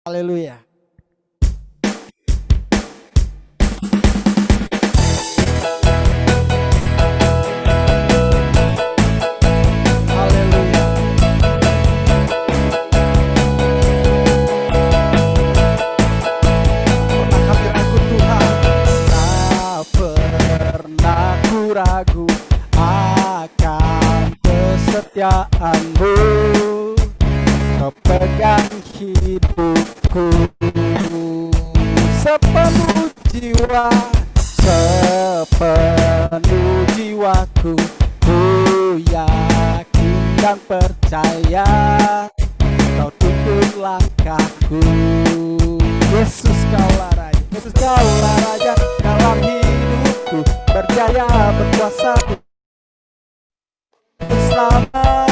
Haleluya. Haleluya. Pernah hadir aku Tuhan, tak pernah ku ragu akan kesetiaan-Mu. Kau pegang hidupku sepenuh jiwa, sepenuh jiwaku. Ku yakin dan percaya Kau tuntun langkahku. Yesus Kaulah Raja, Yesus Kaulah Raja dalam hidupku, berjaya berkuasa selama.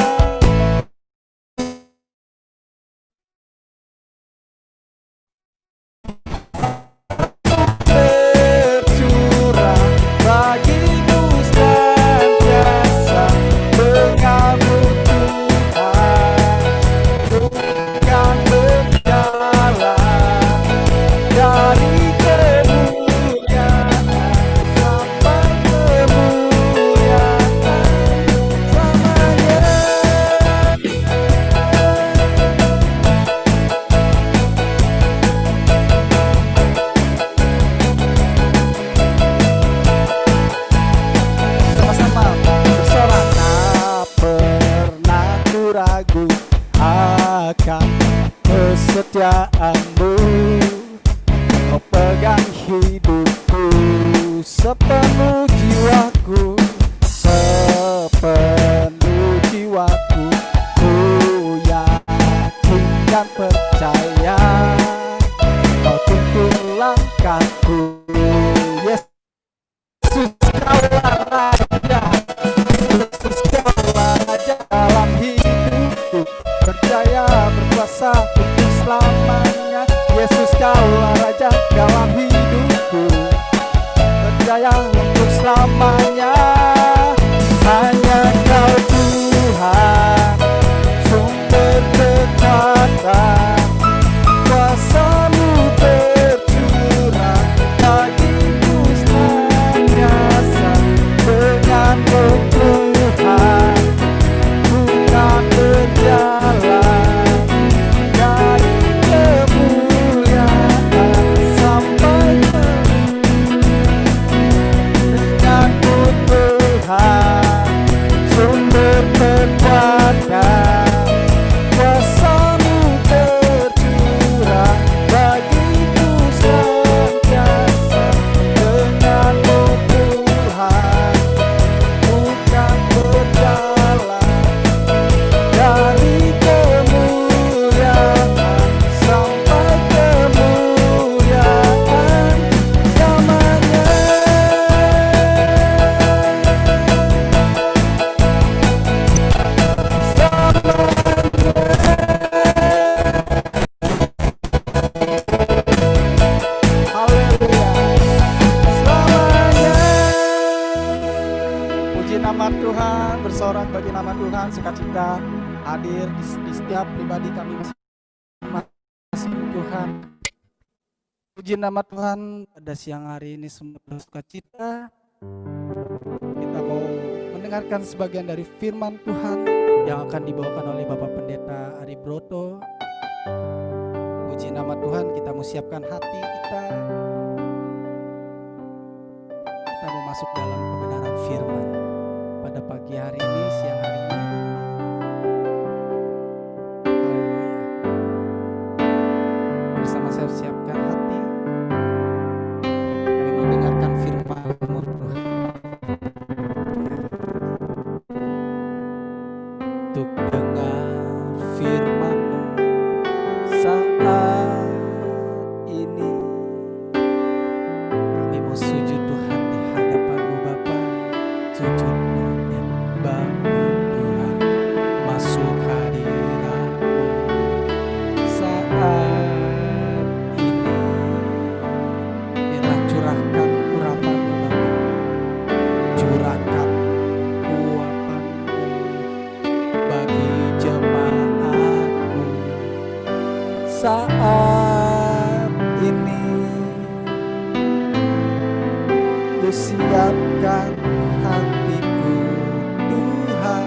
Tercurah bagiku senantiasa denganmu Tuhan, bukan berjalan dari kemuliaan sampai kemuliaan selamanya. Sama-sama bersorak, tak pernah ku ragu akan kesetiaan-Mu. Kau pegang hidupku sepenuh jiwaku, sepenuh jiwaku. Ku yakin dan percaya Kau tuntun langkahku. Yesus Kaulah Raja, Yesus Kaulah Raja dalam hidupku, berjaya berkuasa untuk selamanya. Yesus Kaulah Raja dalam hidupku, berjaya untuk selamanya. Hanya Kau Tuhan, sumber kekuatan, kuasa-Mu tercurah bagiku senantiasa denganmu Tuhan, bukan berjalan dari kemuliaan sampai denganmu Tuhan, sumber kekuatan, kuasa-Mu tercurah bagiku senantiasa denganmu Tuhan, bukan berjalan dari kemuliaan sampai kemuliaan selamanya. Haleluya. Selamanya. Puji nama Tuhan, bersorak bagi nama Tuhan, sukacita hadir di setiap pribadi kami masing-masing Tuhan. Puji nama Tuhan, pada siang hari ini semua sukacita. Kita mau mendengarkan sebagian dari firman Tuhan yang akan dibawakan oleh Bapak Pendeta Ari Broto. Puji nama Tuhan, kita mau siapkan hati kita. Kita mau masuk dalam kebenaran firman pada pagi hari ini, siang hari ini. Haleluya. Bersama saya siapkan hati. Kami mau dengarkan firman-Mu Tuhan. Untuk dengar firman-Mu saat ini, kami mau sujud Tuhan di hadapan-Mu Bapa, sujud menyembah-Mu Tuhan, masuk hadirat-Mu saat ini. Biarlah curahkan urapan-Mu Bapa, siapkan hatiku Tuhan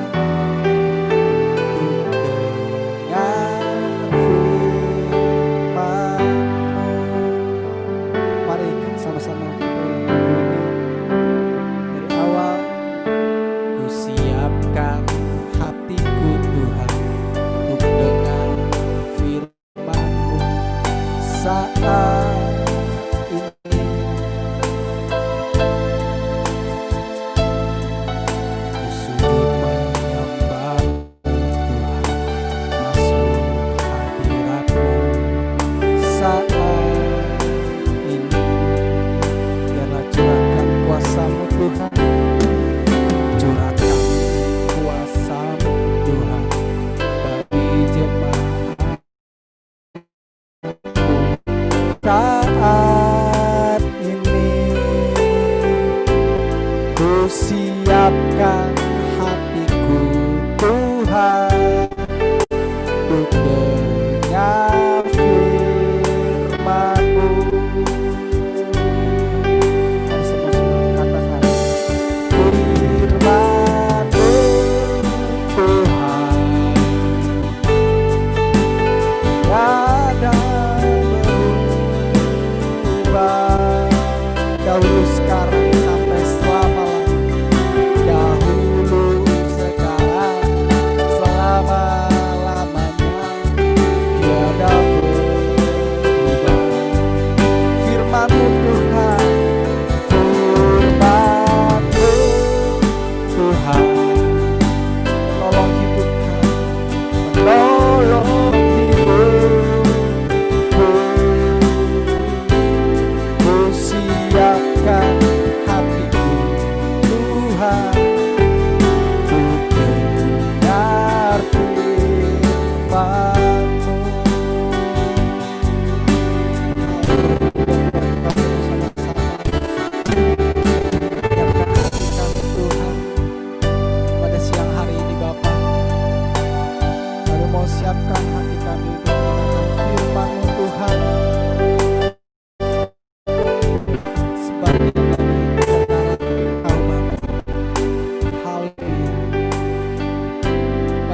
siapkan hatiku Tuhan untuk dengar firman-Mu. Katakan firman-Mu Tuhan tiada berubah dahulu sekarang sampai selama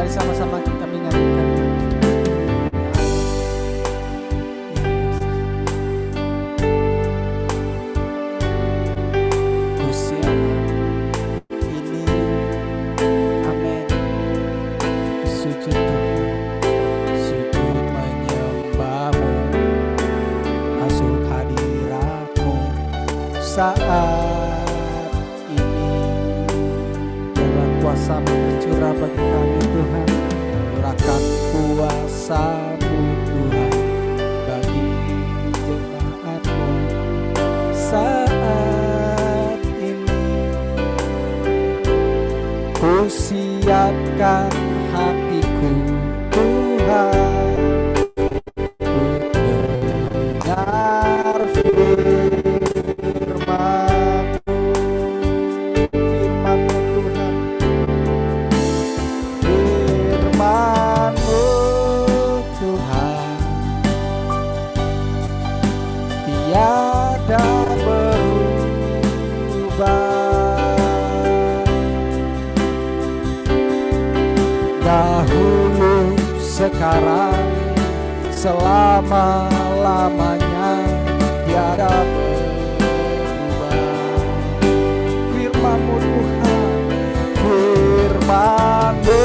sama-sama kita menyanyikan. Usia ini, amin. Sujud menyembah-Mu, masuk hadirat-Mu saat ini. Dalam kuasa-Mu tercurah bagi kami Tuhan, curahkan kuasa-Mu Tuhan bagi jemaat-Mu saat ini. Ku siapkan hatiku Tuhan untuk dengar tiada berubah dahulu sekarang selama-lamanya tiada berubah. Firman-Mu Tuhan, firman-Mu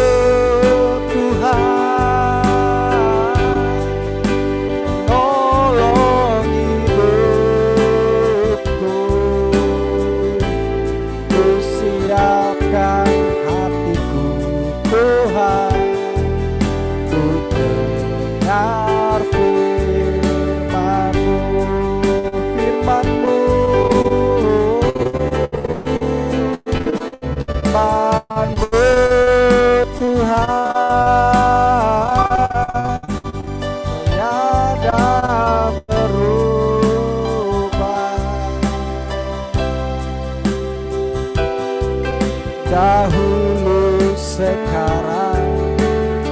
dahulu sekarang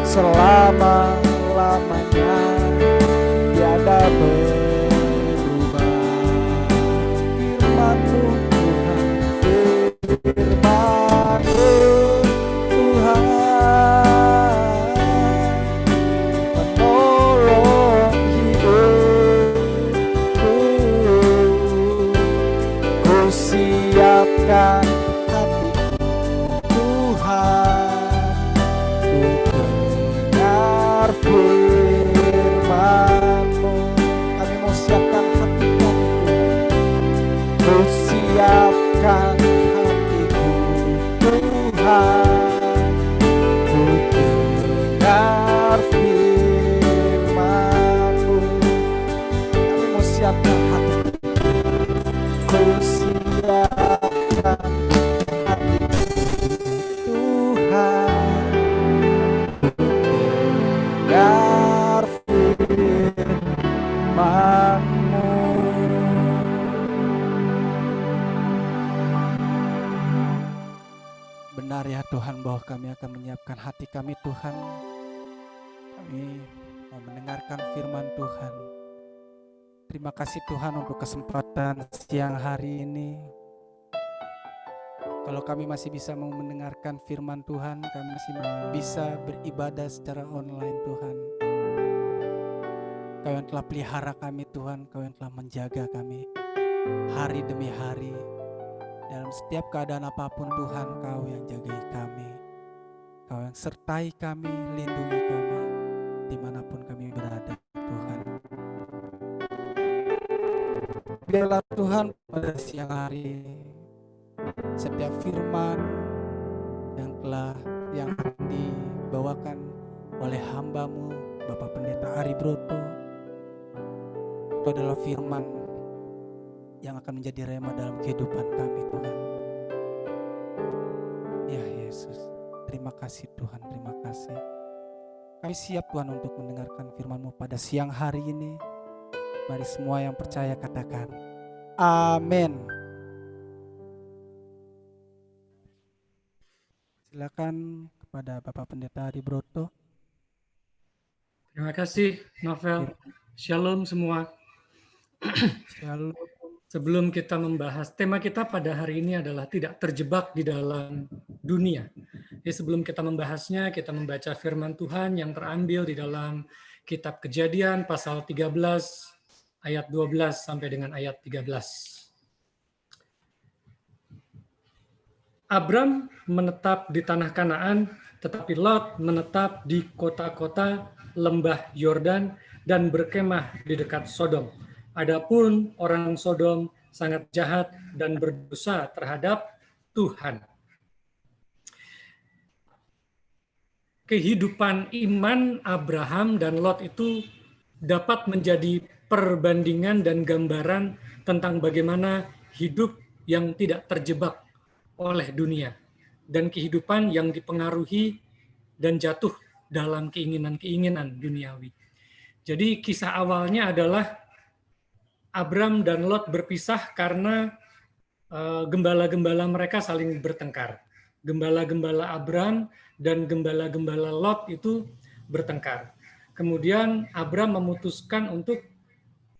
selama-lamanya tiada berubah. Firman-Mu Tuhan, siapkan hati, ku siapkan hati Tuhan, dengar firman-Mu. Benar ya Tuhan, bahwa kami akan menyiapkan hati kami Tuhan. Kami mau mendengarkan firman Tuhan. Terima kasih Tuhan untuk kesempatan siang hari ini. Kalau kami masih bisa mau mendengarkan firman Tuhan, kami masih bisa beribadah secara online Tuhan. Kau yang telah pelihara kami Tuhan, Kau yang telah menjaga kami hari demi hari. Dalam setiap keadaan apapun Tuhan, Kau yang jagai kami. Kau yang sertai kami, lindungi kami dimanapun kami berada Tuhan. Biarlah Tuhan pada siang hari setiap firman yang akan dibawakan oleh hamba-Mu Bapak Pendeta Ari Broto, itu adalah firman yang akan menjadi rema dalam kehidupan kami Tuhan. Ya Yesus, terima kasih Tuhan, terima kasih. Kami siap Tuhan untuk mendengarkan firman-Mu pada siang hari ini. Mari semua yang percaya katakan amin. Silakan kepada Bapak Pendeta Ari Broto. Terima kasih Novel. Shalom semua. Shalom. Sebelum kita membahas, tema kita pada hari ini adalah tidak terjebak di dalam dunia. Jadi sebelum kita membahasnya, kita membaca firman Tuhan yang terambil di dalam kitab Kejadian pasal 13 ayat 12 sampai dengan ayat 13. Abram menetap di tanah Kanaan, tetapi Lot menetap di kota-kota lembah Yordan dan berkemah di dekat Sodom. Adapun orang Sodom sangat jahat dan berdosa terhadap Tuhan. Kehidupan iman Abraham dan Lot itu dapat menjadi perbandingan dan gambaran tentang bagaimana hidup yang tidak terjebak oleh dunia dan kehidupan yang dipengaruhi dan jatuh dalam keinginan-keinginan duniawi. Jadi kisah awalnya adalah Abram dan Lot berpisah karena gembala-gembala mereka saling bertengkar. Gembala-gembala Abram dan gembala-gembala Lot itu bertengkar. Kemudian Abram memutuskan untuk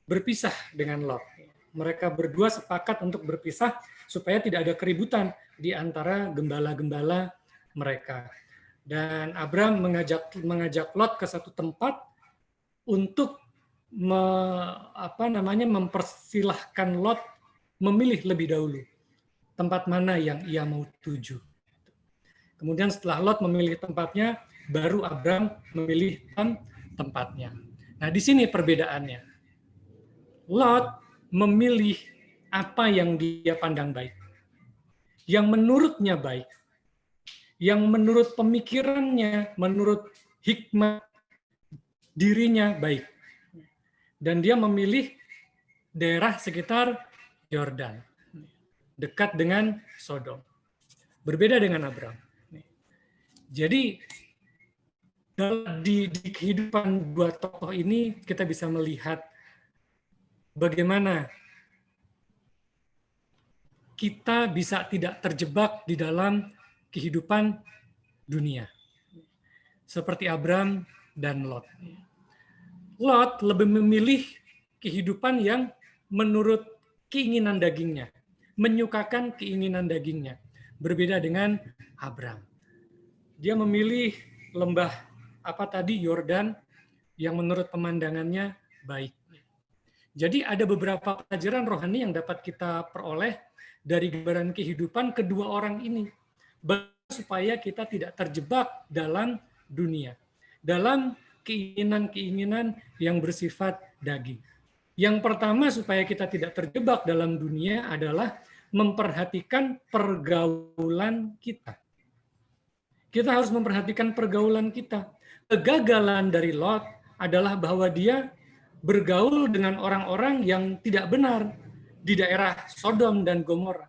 berpisah dengan Lot. Mereka berdua sepakat untuk berpisah supaya tidak ada keributan di antara gembala-gembala mereka. Dan Abram mengajak Lot ke satu tempat untuk mempersilahkan Lot memilih lebih dahulu tempat mana yang ia mau tuju. Kemudian setelah Lot memilih tempatnya, baru Abram memilih tempatnya. Nah, di sini perbedaannya. Lot memilih apa yang dia pandang baik, yang menurutnya baik, yang menurut pemikirannya, menurut hikmah dirinya baik. Dan dia memilih daerah sekitar Yordan, dekat dengan Sodom. Berbeda dengan Abram. Jadi di kehidupan dua tokoh ini kita bisa melihat bagaimana kita bisa tidak terjebak di dalam kehidupan dunia. Seperti Abram dan Lot. Lot lebih memilih kehidupan yang menurut keinginan dagingnya, menyukakan keinginan dagingnya. Berbeda dengan Abram. Dia memilih lembah Yordan yang menurut pemandangannya baik. Jadi ada beberapa pelajaran rohani yang dapat kita peroleh dari gambaran kehidupan kedua orang ini, supaya kita tidak terjebak dalam dunia, dalam keinginan-keinginan yang bersifat daging. Yang pertama supaya kita tidak terjebak dalam dunia adalah memperhatikan pergaulan kita. Kita harus memperhatikan pergaulan kita. Kegagalan dari Lot adalah bahwa dia bergaul dengan orang-orang yang tidak benar di daerah Sodom dan Gomora.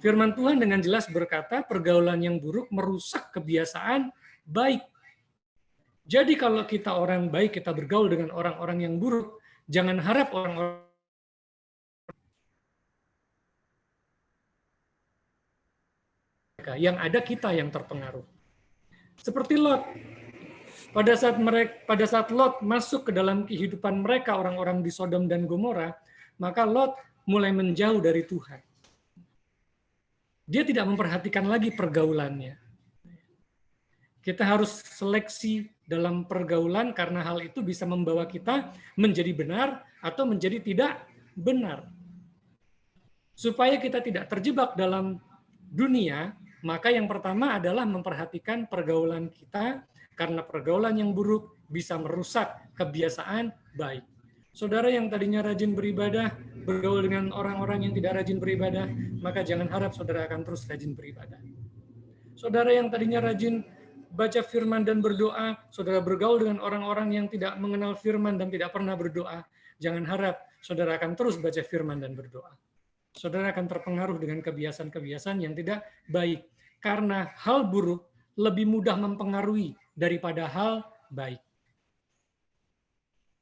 Firman Tuhan dengan jelas berkata, pergaulan yang buruk merusak kebiasaan baik. Jadi kalau kita orang baik, kita bergaul dengan orang-orang yang buruk, jangan harap orang-orang yang ada kita yang terpengaruh. Seperti Lot. Pada saat Lot masuk ke dalam kehidupan mereka, orang-orang di Sodom dan Gomora, maka Lot mulai menjauh dari Tuhan. Dia tidak memperhatikan lagi pergaulannya. Kita harus seleksi dalam pergaulan karena hal itu bisa membawa kita menjadi benar atau menjadi tidak benar. Supaya kita tidak terjebak dalam dunia, maka yang pertama adalah memperhatikan pergaulan kita, karena pergaulan yang buruk bisa merusak kebiasaan baik. Saudara yang tadinya rajin beribadah, bergaul dengan orang-orang yang tidak rajin beribadah, maka jangan harap saudara akan terus rajin beribadah. Saudara yang tadinya rajin baca firman dan berdoa, saudara bergaul dengan orang-orang yang tidak mengenal firman dan tidak pernah berdoa, jangan harap saudara akan terus baca firman dan berdoa. Saudara akan terpengaruh dengan kebiasaan-kebiasaan yang tidak baik. Karena hal buruk lebih mudah mempengaruhi daripada hal baik.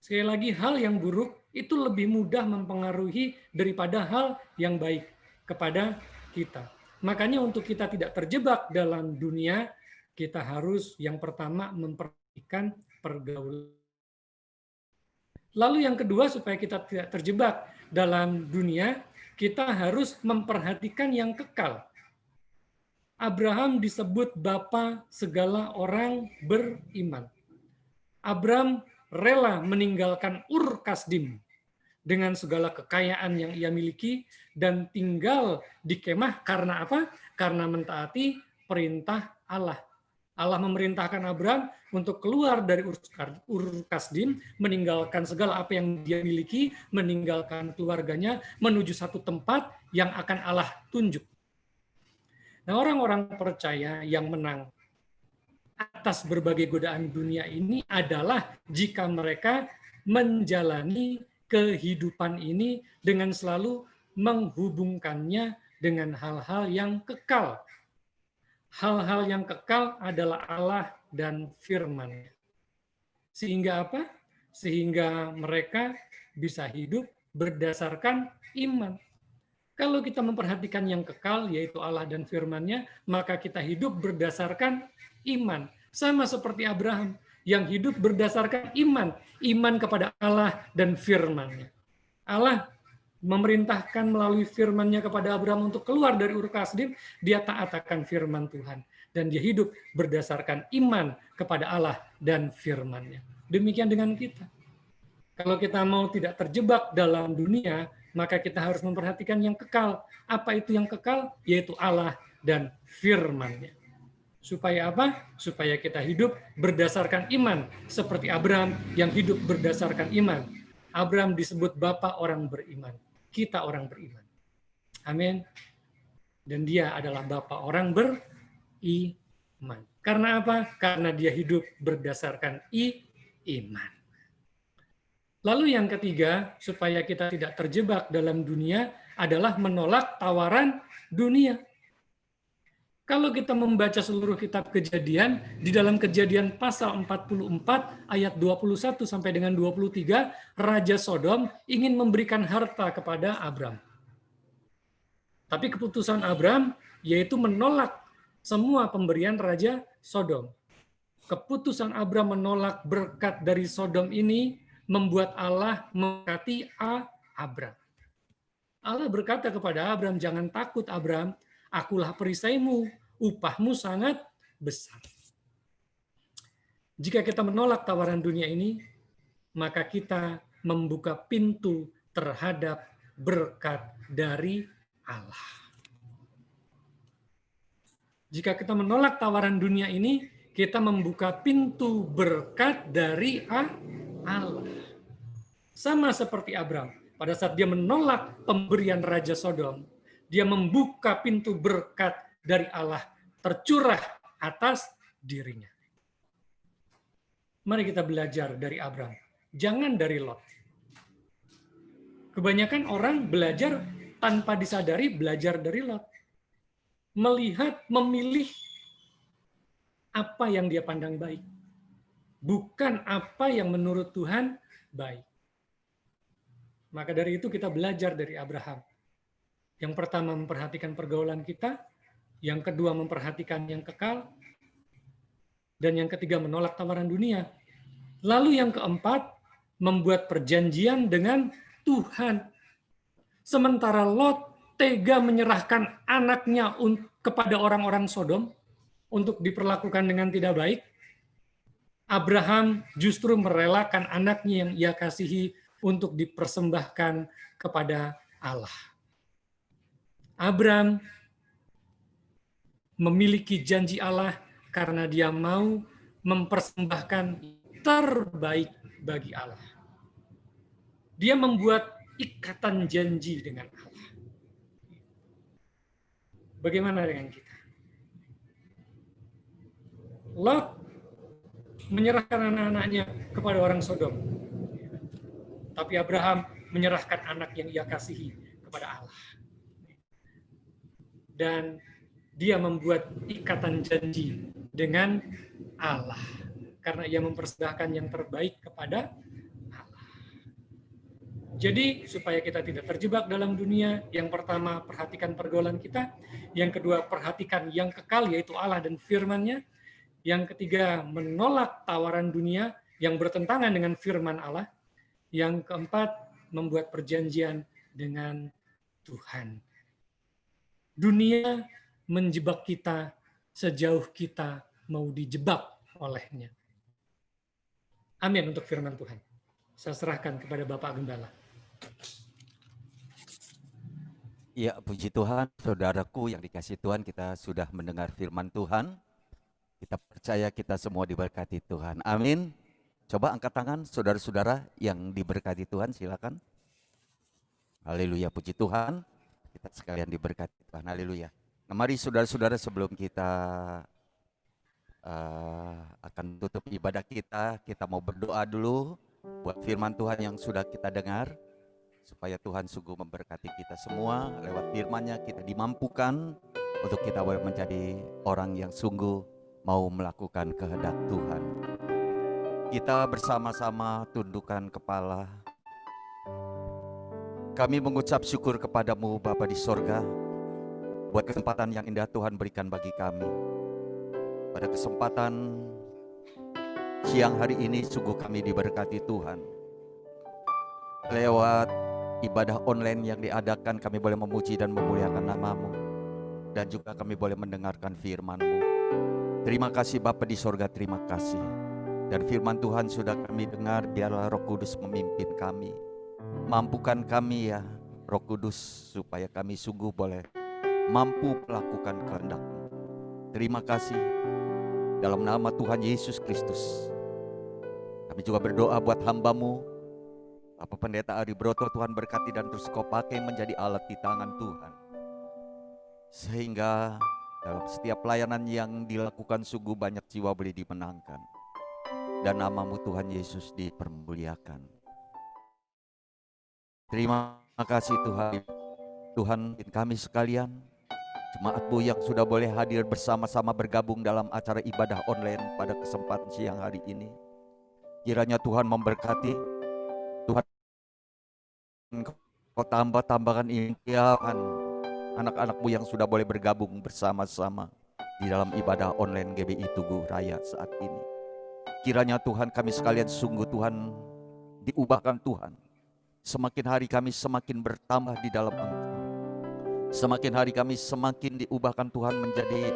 Sekali lagi, hal yang buruk itu lebih mudah mempengaruhi daripada hal yang baik kepada kita. Makanya untuk kita tidak terjebak dalam dunia, kita harus yang pertama memperhatikan pergaulan. Lalu yang kedua, supaya kita tidak terjebak dalam dunia, kita harus memperhatikan yang kekal. Abraham disebut bapa segala orang beriman. Abraham rela meninggalkan Ur Kasdim dengan segala kekayaan yang ia miliki dan tinggal di kemah karena apa? Karena mentaati perintah Allah. Allah memerintahkan Abraham untuk keluar dari Ur Kasdim, meninggalkan segala apa yang dia miliki, meninggalkan keluarganya, menuju satu tempat yang akan Allah tunjuk. Nah, orang-orang percaya yang menang atas berbagai godaan dunia ini adalah jika mereka menjalani kehidupan ini dengan selalu menghubungkannya dengan hal-hal yang kekal. Hal-hal yang kekal adalah Allah dan firman-Nya. Sehingga apa? Sehingga mereka bisa hidup berdasarkan iman. Kalau kita memperhatikan yang kekal, yaitu Allah dan firman-Nya, maka kita hidup berdasarkan iman. Sama seperti Abraham, yang hidup berdasarkan iman. Iman kepada Allah dan firman-Nya. Allah memerintahkan melalui firman-Nya kepada Abraham untuk keluar dari Ur Kasdim, dia taat akan firman Tuhan. Dan dia hidup berdasarkan iman kepada Allah dan firman-Nya. Demikian dengan kita. Kalau kita mau tidak terjebak dalam dunia, maka kita harus memperhatikan yang kekal. Apa itu yang kekal? Yaitu Allah dan firman-Nya. Supaya apa? Supaya kita hidup berdasarkan iman. Seperti Abraham yang hidup berdasarkan iman. Abraham disebut bapa orang beriman. Kita orang beriman. Amin. Dan dia adalah bapa orang beriman. Karena apa? Karena dia hidup berdasarkan iman. Lalu yang ketiga, supaya kita tidak terjebak dalam dunia, adalah menolak tawaran dunia. Kalau kita membaca seluruh kitab Kejadian, di dalam Kejadian pasal 44 ayat 21 sampai dengan 23, Raja Sodom ingin memberikan harta kepada Abram. Tapi keputusan Abram yaitu menolak semua pemberian Raja Sodom. Keputusan Abram menolak berkat dari Sodom ini membuat Allah memberkati Abram. Allah berkata kepada Abram, jangan takut Abram, akulah perisaimu, upahmu sangat besar. Jika kita menolak tawaran dunia ini, maka kita membuka pintu terhadap berkat dari Allah. Jika kita menolak tawaran dunia ini, kita membuka pintu berkat dari Allah. Sama seperti Abram, pada saat dia menolak pemberian Raja Sodom, dia membuka pintu berkat dari Allah tercurah atas dirinya. Mari kita belajar dari Abram. jangan dari Lot. Kebanyakan orang belajar tanpa disadari belajar dari Lot. Melihat, memilih apa yang dia pandang baik. Bukan apa yang menurut Tuhan baik. Maka dari itu kita belajar dari Abraham. Yang pertama memperhatikan pergaulan kita, yang kedua memperhatikan yang kekal, dan yang ketiga menolak tawaran dunia. Lalu yang keempat, membuat perjanjian dengan Tuhan. Sementara Lot tega menyerahkan anaknya kepada orang-orang Sodom untuk diperlakukan dengan tidak baik, Abraham justru merelakan anaknya yang ia kasihi untuk dipersembahkan kepada Allah. Abraham memiliki janji Allah karena dia mau mempersembahkan terbaik bagi Allah. Dia membuat ikatan janji dengan Allah. Bagaimana dengan kita? Lot menyerahkan anak-anaknya kepada orang Sodom. Tapi Abraham menyerahkan anak yang ia kasihi kepada Allah. Dan dia membuat ikatan janji dengan Allah. Karena ia mempersembahkan yang terbaik kepada Allah. Jadi supaya kita tidak terjebak dalam dunia, yang pertama perhatikan pergaulan kita, yang kedua perhatikan yang kekal yaitu Allah dan firman-Nya, yang ketiga menolak tawaran dunia yang bertentangan dengan firman Allah, yang keempat membuat perjanjian dengan Tuhan. Dunia menjebak kita sejauh kita mau dijebak olehnya. Amin untuk firman Tuhan. Saya serahkan kepada Bapak Gembala. Ya, puji Tuhan, saudaraku yang dikasihi Tuhan, kita sudah mendengar firman Tuhan. Kita percaya kita semua diberkati Tuhan. Amin. Coba angkat tangan saudara-saudara yang diberkati Tuhan, silakan. Haleluya, puji Tuhan. Kita sekalian diberkati Tuhan, haleluya. Nah, mari saudara-saudara sebelum kita akan tutup ibadah kita mau berdoa dulu buat firman Tuhan yang sudah kita dengar. Supaya Tuhan sungguh memberkati kita semua lewat firman-Nya, kita dimampukan untuk kita boleh menjadi orang yang sungguh mau melakukan kehendak Tuhan. Kita bersama-sama tundukkan kepala. Kami mengucap syukur kepadamu Bapa di sorga, buat kesempatan yang indah Tuhan berikan bagi kami. Pada kesempatan siang hari ini sungguh kami diberkati Tuhan. Lewat ibadah online yang diadakan kami boleh memuji dan memuliakan nama-Mu. Dan juga kami boleh mendengarkan firman-Mu. Terima kasih Bapa di sorga, terima kasih. Dan firman Tuhan sudah kami dengar, biarlah Roh Kudus memimpin kami. Mampukan kami ya Roh Kudus, supaya kami sungguh boleh mampu melakukan kehendak-Mu. Terima kasih. Dalam nama Tuhan Yesus Kristus. Kami juga berdoa buat hamba-Mu, Bapak Pendeta Ari Broto, Tuhan berkati dan terus Kau pakai menjadi alat di tangan Tuhan. Sehingga dalam setiap pelayanan yang dilakukan sungguh banyak jiwa boleh dimenangkan. Dan nama-Mu Tuhan Yesus dipermuliakan. Terima kasih Tuhan. Tuhan kami sekalian, jemaat-Mu yang sudah boleh hadir bersama-sama bergabung dalam acara ibadah online pada kesempatan siang hari ini. Kiranya Tuhan memberkati, Tuhan Kau tambahkan impian anak-anak-Mu yang sudah boleh bergabung bersama-sama di dalam ibadah online GBI Tugu Raya saat ini. Kiranya Tuhan kami sekalian sungguh Tuhan diubahkan Tuhan. Semakin hari kami semakin bertambah di dalam Engkau. Semakin hari kami semakin diubahkan Tuhan menjadi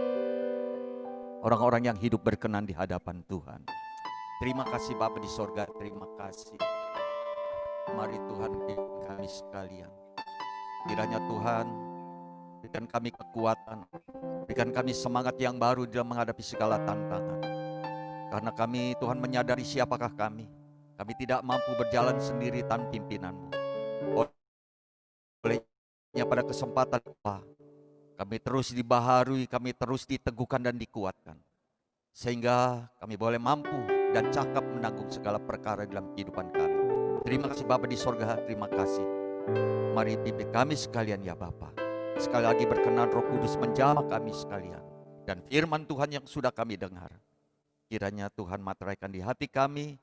orang-orang yang hidup berkenan di hadapan Tuhan. Terima kasih Bapa di sorga, terima kasih. Mari Tuhan berikan kami sekalian. Kiranya Tuhan berikan kami kekuatan, berikan kami semangat yang baru dalam menghadapi segala tantangan. Karena kami Tuhan menyadari siapakah kami. Kami tidak mampu berjalan sendiri tanpa pimpinan-Mu. Olehnya pada kesempatan kami terus dibaharui, kami terus diteguhkan dan dikuatkan. Sehingga kami boleh mampu dan cakap menanggung segala perkara dalam kehidupan kami. Terima kasih Bapa di sorga, terima kasih. Mari pimpin kami sekalian ya Bapa. Sekali lagi berkenan Roh Kudus menjamah kami sekalian. Dan firman Tuhan yang sudah kami dengar, kiranya Tuhan materaikan di hati kami,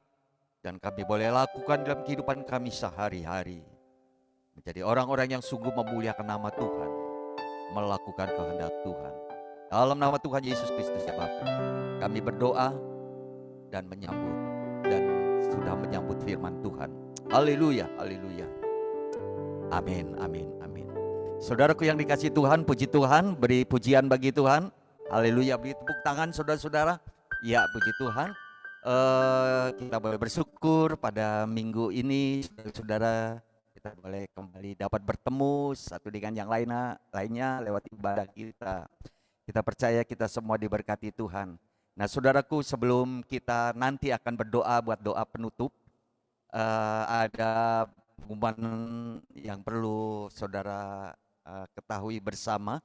dan kami boleh lakukan dalam kehidupan kami sehari-hari. Menjadi orang-orang yang sungguh memuliakan nama Tuhan, melakukan kehendak Tuhan. Dalam nama Tuhan Yesus Kristus ya Bapa, kami berdoa dan menyambut, dan sudah menyambut firman Tuhan. Haleluya, haleluya. Amin, amin, amin. Saudaraku yang dikasihi Tuhan, puji Tuhan, beri pujian bagi Tuhan. Haleluya, beri tepuk tangan saudara-saudara. Ya, puji Tuhan. Kita boleh bersyukur pada minggu ini, saudara-saudara. Kita boleh kembali dapat bertemu satu dengan yang lainnya lewat ibadah kita. Kita percaya kita semua diberkati Tuhan. Nah saudaraku, sebelum kita nanti akan berdoa buat doa penutup, ada pengumuman yang perlu saudara ketahui bersama,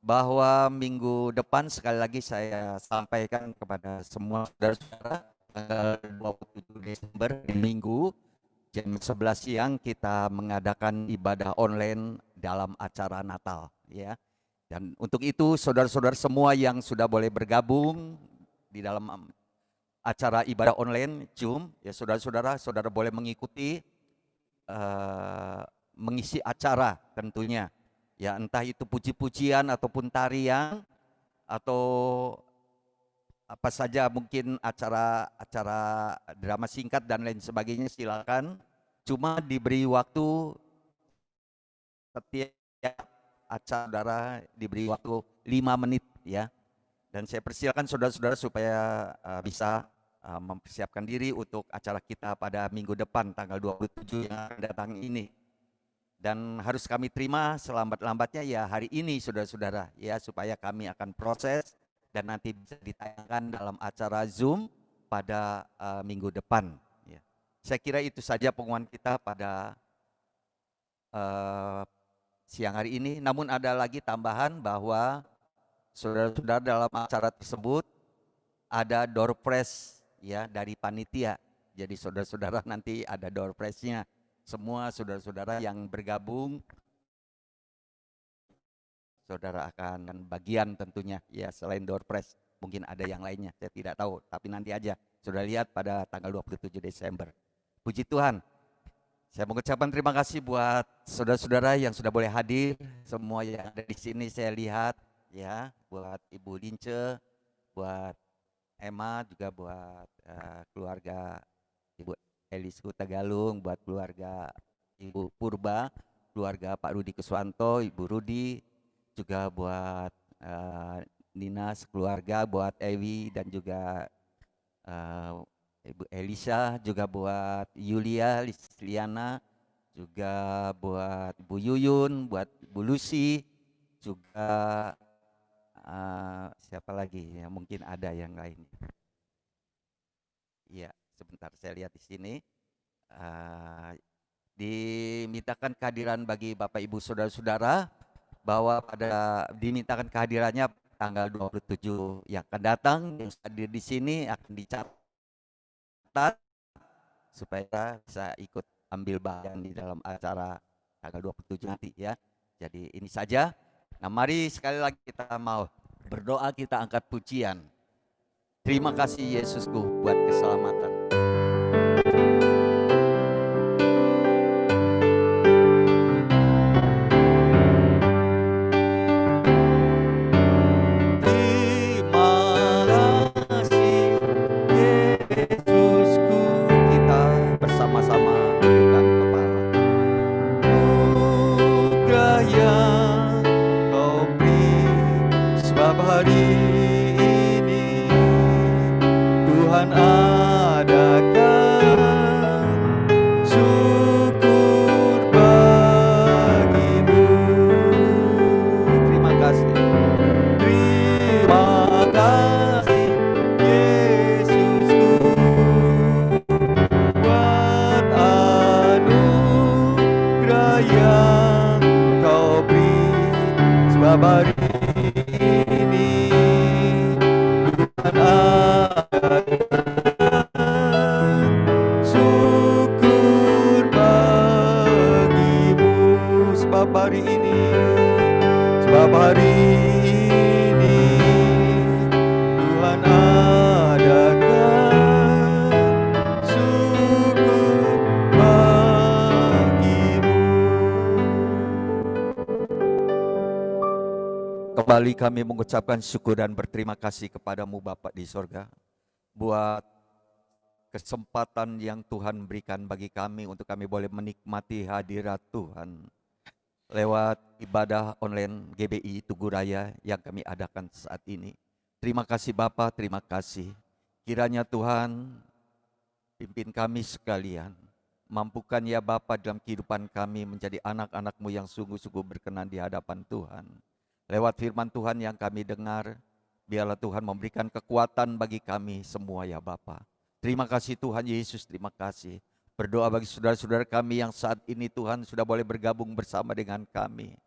bahwa minggu depan sekali lagi saya sampaikan kepada semua saudara-saudara, tanggal 27 Desember minggu jam 11 siang kita mengadakan ibadah online dalam acara Natal ya. Dan untuk itu saudara-saudara semua yang sudah boleh bergabung di dalam acara ibadah online Zoom ya, saudara boleh mengikuti mengisi acara tentunya ya, entah itu puji-pujian ataupun tarian atau apa saja, mungkin acara drama singkat dan lain sebagainya, silakan. Cuma diberi waktu, setiap acara diberi waktu 5 menit ya. Dan saya persilakan saudara-saudara supaya bisa mempersiapkan diri untuk acara kita pada minggu depan tanggal 27 yang akan datang ini. Dan harus kami terima selambat-lambatnya ya hari ini saudara-saudara ya, supaya kami akan proses dan nanti bisa ditayangkan dalam acara Zoom pada minggu depan. Ya. Saya kira itu saja pengumuman kita pada siang hari ini. Namun ada lagi tambahan bahwa saudara-saudara dalam acara tersebut ada door prize ya dari panitia. Jadi saudara-saudara nanti ada door prize-nya. Semua saudara-saudara yang bergabung, saudara akan bagian tentunya ya, selain door prize mungkin ada yang lainnya, saya tidak tahu, tapi nanti aja sudah lihat pada tanggal 27 Desember. Puji Tuhan. Saya mengucapkan terima kasih buat saudara-saudara yang sudah boleh hadir, semua yang ada di sini saya lihat ya, buat Ibu Lince, buat Emma, juga buat keluarga Ibu Elisku Tagalung, buat keluarga Ibu Purba, keluarga Pak Rudi Kuswanto, Ibu Rudi, juga buat Nina sekeluarga, buat Ewi dan juga Ibu Elisa, juga buat Yulia, Liana, juga buat Bu Yuyun, buat Bu Lucy, juga siapa lagi ya, mungkin ada yang lain. Iya, sebentar saya lihat di sini. Dimintakan kehadiran bagi Bapak Ibu saudara-saudara, bahwa pada dimintakan kehadirannya tanggal 27 yang akan datang, yang hadir di sini akan dicatat supaya bisa ikut ambil bagian di dalam acara tanggal 27 nanti ya. Jadi ini saja. Nah mari sekali lagi kita mau berdoa, kita angkat pujian. Terima kasih Yesusku buat keselamatan. Kembali kami mengucapkan syukur dan berterima kasih kepadamu Bapa di sorga, buat kesempatan yang Tuhan berikan bagi kami untuk kami boleh menikmati hadirat Tuhan lewat ibadah online GBI Tugu Raya yang kami adakan saat ini. Terima kasih Bapa, terima kasih. Kiranya Tuhan pimpin kami sekalian, mampukan ya Bapa dalam kehidupan kami menjadi anak-anak-Mu yang sungguh-sungguh berkenan di hadapan Tuhan. Lewat firman Tuhan yang kami dengar, biarlah Tuhan memberikan kekuatan bagi kami semua ya Bapa. Terima kasih Tuhan Yesus, terima kasih. Berdoa bagi saudara-saudara kami yang saat ini Tuhan sudah boleh bergabung bersama dengan kami.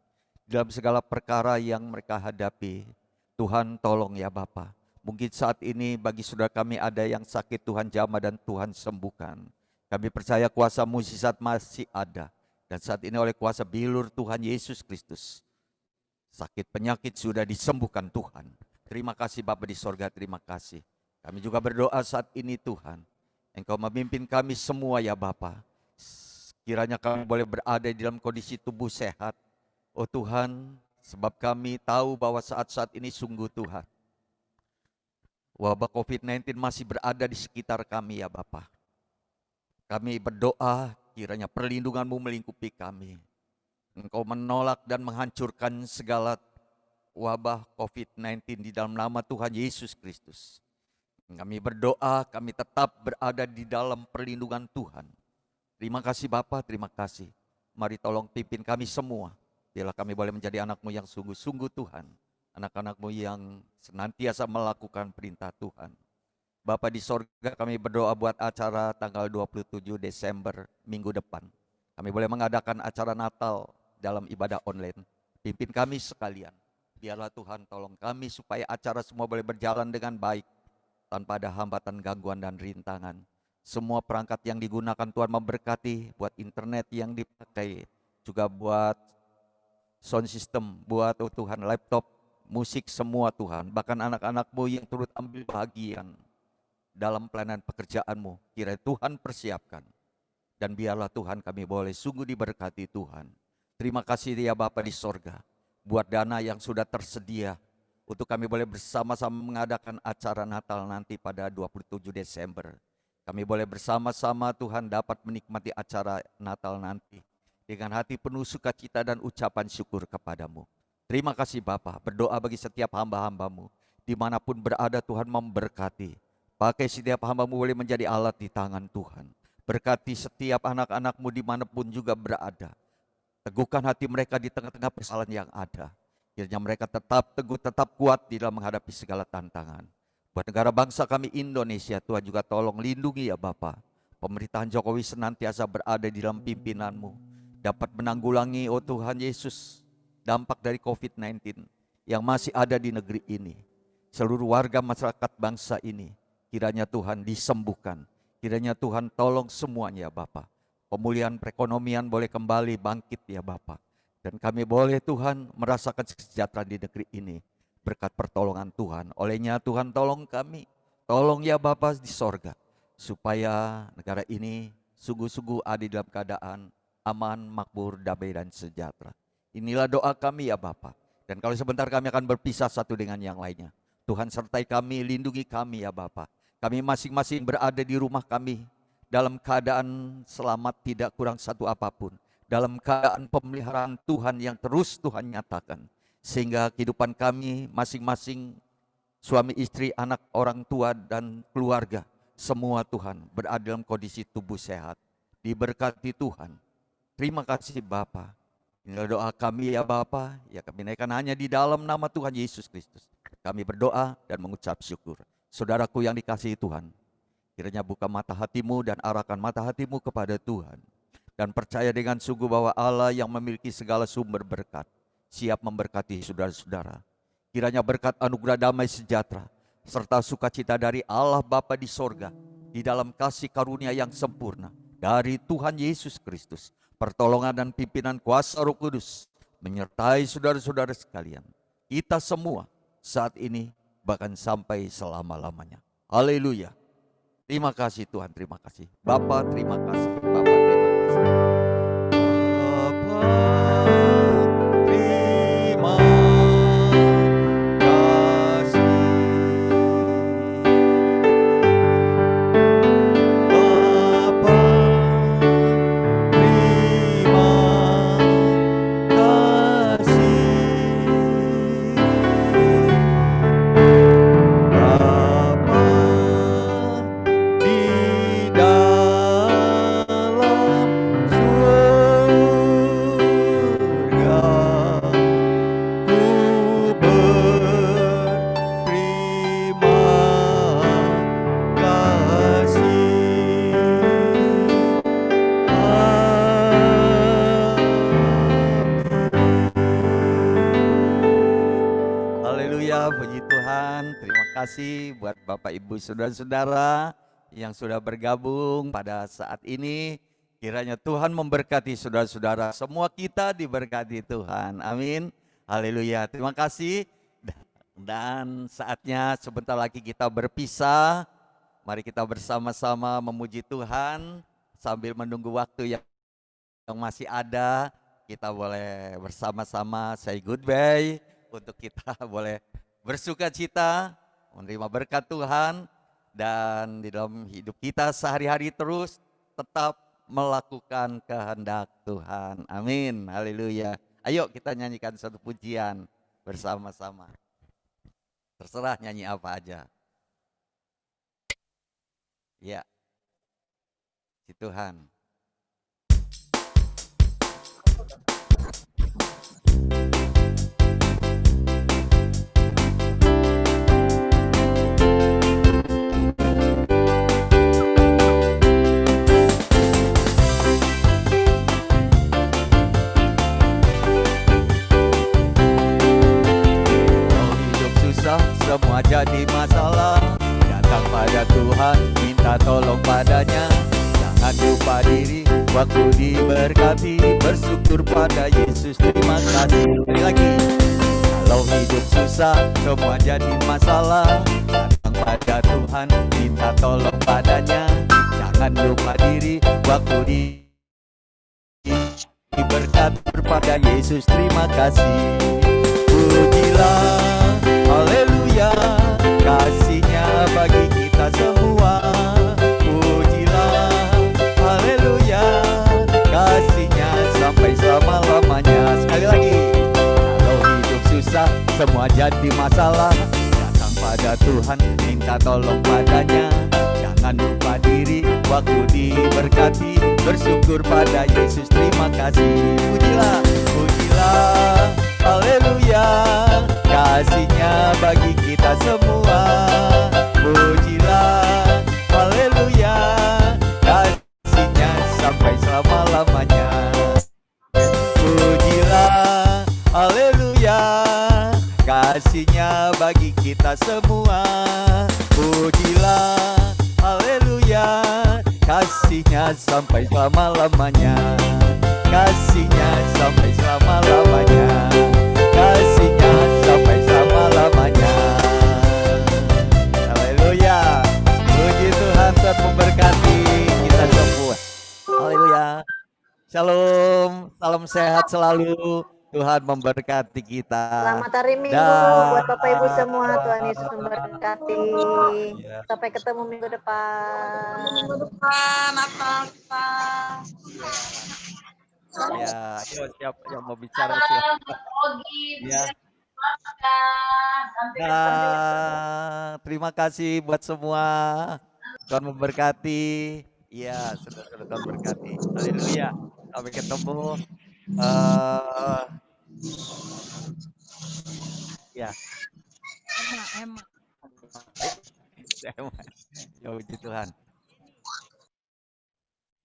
Dalam segala perkara yang mereka hadapi, Tuhan tolong ya Bapa. Mungkin saat ini bagi saudara kami ada yang sakit, Tuhan jamah dan Tuhan sembuhkan. Kami percaya kuasa mukjizat masih ada. Dan saat ini oleh kuasa bilur Tuhan Yesus Kristus, sakit penyakit sudah disembuhkan Tuhan. Terima kasih Bapa di sorga, terima kasih. Kami juga berdoa saat ini Tuhan, Engkau memimpin kami semua ya Bapa. Kiranya kami boleh berada di dalam kondisi tubuh sehat. Oh Tuhan, sebab kami tahu bahwa saat-saat ini sungguh Tuhan, wabah COVID-19 masih berada di sekitar kami ya Bapa. Kami berdoa kiranya perlindungan-Mu melingkupi kami. Engkau menolak dan menghancurkan segala wabah COVID-19 di dalam nama Tuhan Yesus Kristus. Kami berdoa, kami tetap berada di dalam perlindungan Tuhan. Terima kasih Bapa, terima kasih. Mari tolong pimpin kami semua. Biarlah kami boleh menjadi anak-Mu yang sungguh-sungguh Tuhan. Anak-anak-Mu yang senantiasa melakukan perintah Tuhan. Bapa di sorga, kami berdoa buat acara tanggal 27 Desember minggu depan. Kami boleh mengadakan acara Natal dalam ibadah online. Pimpin kami sekalian. Biarlah Tuhan tolong kami supaya acara semua boleh berjalan dengan baik, tanpa ada hambatan, gangguan, dan rintangan. Semua perangkat yang digunakan Tuhan memberkati, buat internet yang dipakai, juga buat sound system, buat Tuhan laptop, musik semua Tuhan. Bahkan anak-anak-Mu yang turut ambil bagian dalam pelayanan pekerjaan-Mu, kiranya Tuhan persiapkan. Dan biarlah Tuhan kami boleh sungguh diberkati Tuhan. Terima kasih ya Bapa di sorga, buat dana yang sudah tersedia untuk kami boleh bersama-sama mengadakan acara Natal nanti pada 27 Desember. Kami boleh bersama-sama Tuhan dapat menikmati acara Natal nanti dengan hati penuh sukacita dan ucapan syukur kepadamu. Terima kasih Bapa, berdoa bagi setiap hamba-hamba-Mu, dimanapun berada Tuhan memberkati. Pakai setiap hamba-Mu boleh menjadi alat di tangan Tuhan. Berkati setiap anak-anak-Mu dimanapun juga berada. Teguhkan hati mereka di tengah-tengah persoalan yang ada. Kiranya mereka tetap teguh, tetap kuat di dalam menghadapi segala tantangan. Buat negara bangsa kami Indonesia, Tuhan juga tolong lindungi ya Bapa. Pemerintahan Jokowi senantiasa berada di dalam pimpinan-Mu, dapat menanggulangi oh Tuhan Yesus dampak dari COVID-19 yang masih ada di negeri ini. Seluruh warga masyarakat bangsa ini, kiranya Tuhan disembuhkan. Kiranya Tuhan tolong semuanya ya Bapa. Pemulihan perekonomian boleh kembali bangkit ya Bapa. Dan kami boleh Tuhan merasakan kesejahteraan di negeri ini berkat pertolongan Tuhan. Olehnya Tuhan tolong kami, tolong ya Bapa di sorga, supaya negara ini sungguh-sungguh ada di dalam keadaan aman, makmur, damai dan sejahtera. Inilah doa kami ya Bapa. Dan kalau sebentar kami akan berpisah satu dengan yang lainnya, Tuhan sertai kami, lindungi kami ya Bapa. Kami masing-masing berada di rumah kami dalam keadaan selamat, tidak kurang satu apapun. Dalam keadaan pemeliharaan Tuhan yang terus Tuhan nyatakan. Sehingga kehidupan kami masing-masing, suami istri, anak, orang tua, dan keluarga, semua Tuhan berada dalam kondisi tubuh sehat. Diberkati Tuhan. Terima kasih Bapa. Inilah doa kami ya Bapa, ya kami naikkan hanya di dalam nama Tuhan Yesus Kristus. Kami berdoa dan mengucap syukur. Saudaraku yang dikasihi Tuhan, kiranya buka mata hatimu dan arahkan mata hatimu kepada Tuhan. Dan percaya dengan sungguh bahwa Allah yang memiliki segala sumber berkat siap memberkati saudara-saudara. Kiranya berkat anugerah damai sejahtera serta sukacita dari Allah Bapa di sorga, di dalam kasih karunia yang sempurna dari Tuhan Yesus Kristus, pertolongan dan pimpinan kuasa Roh Kudus menyertai saudara-saudara sekalian, kita semua saat ini bahkan sampai selama-lamanya. Haleluya. Terima kasih Tuhan, terima kasih. Bapa, terima kasih. Bapa, terima kasih. Bapa, terima kasih buat Bapak Ibu saudara-saudara yang sudah bergabung pada saat ini. Kiranya Tuhan memberkati saudara-saudara, semua kita diberkati Tuhan. Amin. Haleluya. Terima kasih. Dan saatnya sebentar lagi kita berpisah. Mari kita bersama-sama memuji Tuhan sambil menunggu waktu yang masih ada. Kita boleh bersama-sama say goodbye untuk kita boleh bersuka cita, menerima berkat Tuhan, dan di dalam hidup kita sehari-hari terus tetap melakukan kehendak Tuhan. Amin. Haleluya. Ayo kita nyanyikan satu pujian bersama-sama. Terserah nyanyi apa aja. Ya, si Tuhan. Semua jadi masalah, datang pada Tuhan, minta tolong padanya. Jangan lupa diri, waktu diberkati, bersyukur pada Yesus, terima kasih. Sekali lagi, kalau hidup susah, semua jadi masalah, datang pada Tuhan, minta tolong padanya. Jangan lupa diri, waktu diberkati pada Yesus, terima kasih. Pujilah, haleluya, kasih-Nya bagi kita semua. Pujilah, haleluya, kasih-Nya sampai selama-lamanya. Sekali lagi, kalau hidup susah, semua jadi masalah, datang pada Tuhan, minta tolong padanya. Jangan lupa diri, waktu diberkati, bersyukur pada Yesus, terima kasih. Pujilah, pujilah, haleluya, kasih-Nya bagi kita semua. Pujilah, haleluya, kasih-Nya sampai selama-lamanya. Pujilah, haleluya, kasih-Nya bagi kita semua. Pujilah, haleluya, kasih-Nya sampai selama-lamanya. Kasih-Nya sampai selama-lamanya. Kasih-Nya sampai selama-lamanya. Haleluya. Puji Tuhan, Tuhan memberkati kita semua. Haleluya. Shalom, salam sehat selalu. Tuhan memberkati kita. Selamat hari Minggu buat Bapak Ibu semua. Tuhan Yesus memberkati. Sampai ketemu minggu depan. Ya, ayo siapa yang mau bicara siapa? Ya. Nah, terima kasih buat semua. Tuhan memberkati. Iya, sudah Tuhan berkati. Haleluya. Sampai ketemu. Ya. Emma. Ya, puji Tuhan.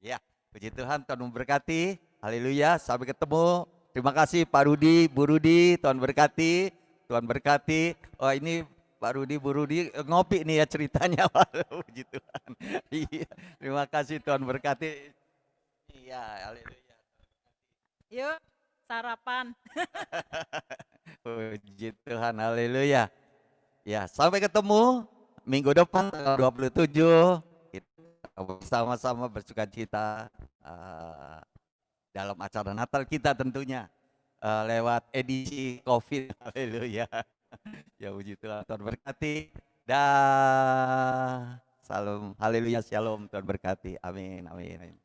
Ya, puji Tuhan, Tuhan memberkati. Haleluya, sampai ketemu. Terima kasih Pak Rudi, Bu Rudi, Tuhan berkati. Tuhan berkati. Oh, ini Pak Rudi, Bu Rudi ngopi nih ya ceritanya. Puji Tuhan. Iya, terima kasih, Tuhan berkati. Iya, haleluya. Yuk, sarapan. Puji Tuhan, haleluya. Ya, sampai ketemu minggu depan tanggal 27. Kita bersama-sama bersuka cita dalam acara Natal kita tentunya lewat edisi COVID. Haleluya. Ya, puji Tuhan, Tuhan berkati. Dan salam, haleluya, shalom, Tuhan berkati. Amin, amin, amin.